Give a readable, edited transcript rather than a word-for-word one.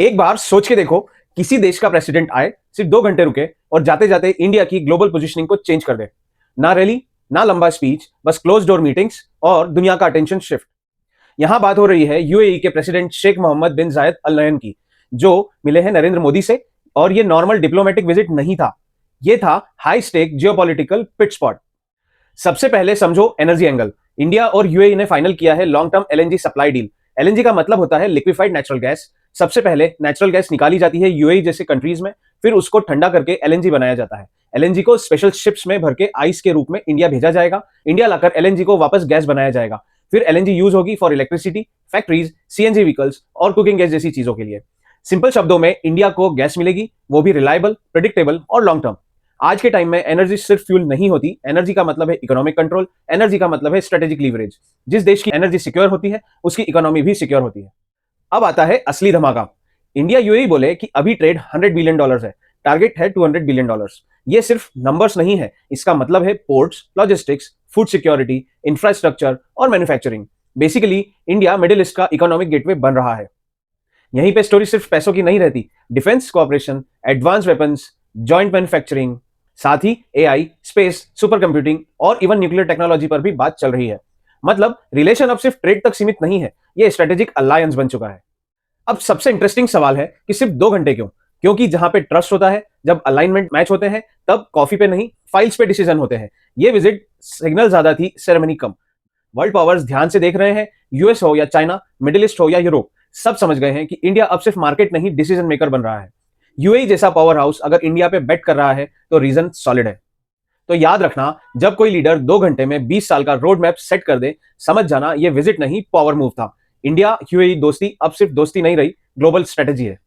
एक बार सोच के देखो, किसी देश का प्रेसिडेंट आए, सिर्फ 2 घंटे रुके और जाते जाते इंडिया की ग्लोबल पोजीशनिंग को चेंज कर दे। ना रैली, ना लंबा स्पीच, बस क्लोज डोर मीटिंग्स और दुनिया का अटेंशन शिफ्ट। यहां बात हो रही है यूएई के प्रेसिडेंट शेख मोहम्मद बिन जायद अल नहयान की, जो मिले हैं नरेंद्र मोदी से। और ये नॉर्मल डिप्लोमेटिक विजिट नहीं था, ये था हाई स्टेक जियोपॉलिटिकल पिट स्पॉट। सबसे पहले समझो एनर्जी एंगल। इंडिया और यूएई ने फाइनल किया है long term LNG supply deal. LNG का मतलब होता है लिक्विफाइड नेचुरल गैस। सबसे पहले नेचुरल गैस निकाली जाती है यूएई जैसे कंट्रीज में, फिर उसको ठंडा करके एलएनजी बनाया जाता है। एलएनजी को स्पेशल शिप्स में भर के आइस के रूप में इंडिया भेजा जाएगा। इंडिया लाकर एलएनजी को वापस गैस बनाया जाएगा। फिर एलएनजी यूज होगी for electricity, factories, CNG vehicles और कुकिंग गैस जैसी चीजों के लिए। सिंपल शब्दों में इंडिया को गैस मिलेगी, वो भी रिलायबल, प्रेडिक्टेबल और लॉन्ग टर्म। आज के टाइम में एनर्जी सिर्फ फ्यूल नहीं होती। एनर्जी का मतलब है इकोनॉमिक कंट्रोल, एनर्जी का मतलब है स्ट्रेटेजिक लीवरेज। जिस देश की एनर्जी सिक्योर होती है, उसकी इकोनॉमी भी सिक्योर होती है। अब आता है असली धमाका। इंडिया यूएई बोले कि अभी ट्रेड $100 बिलियन है, टारगेट है $200 बिलियन। ये सिर्फ नंबर्स नहीं है, इसका मतलब है ports, logistics, food security, infrastructure और manufacturing. Basically India middle east का इकोनॉमिक गेटवे बन रहा है। यहीं पे स्टोरी सिर्फ पैसों की नहीं रहती। Defence cooperation, advance weapons, joint manufacturing, साथ ही एआई, स्पेस, सुपर कंप्यूटिंग और इवन न्यूक्लियर टेक्नोलॉजी पर भी बात चल रही है। मतलब रिलेशन अब सिर्फ ट्रेड तक सीमित नहीं है, ये स्ट्रेटेजिक अलायंस बन चुका है। अब सबसे इंटरेस्टिंग सवाल है कि सिर्फ 2 घंटे क्यों? क्योंकि जहां पे ट्रस्ट होता है, जब अलाइनमेंट मैच होते हैं, तब कॉफी पे नहीं, फाइल्स पे डिसीजन होते हैं। ये विजिट सिग्नल ज्यादा थी, सेरेमनी कम। वर्ल्ड पावर्स ध्यान से देख रहे हैं, यूएस हो या चाइना, मिडिल ईस्ट हो या यूरोप, सब समझ गए हैं कि इंडिया अब सिर्फ मार्केट नहीं, डिसीजन मेकर बन रहा है। यूएई जैसा पावर हाउस अगर इंडिया पे बेट कर रहा है तो रीजन सॉलिड है। तो याद रखना, जब कोई लीडर 2 घंटे में 20 साल का रोड मैप सेट कर दे, समझ जाना ये विजिट नहीं, पावर मूव था। इंडिया यूएई दोस्ती अब सिर्फ दोस्ती नहीं रही, ग्लोबल स्ट्रेटेजी है।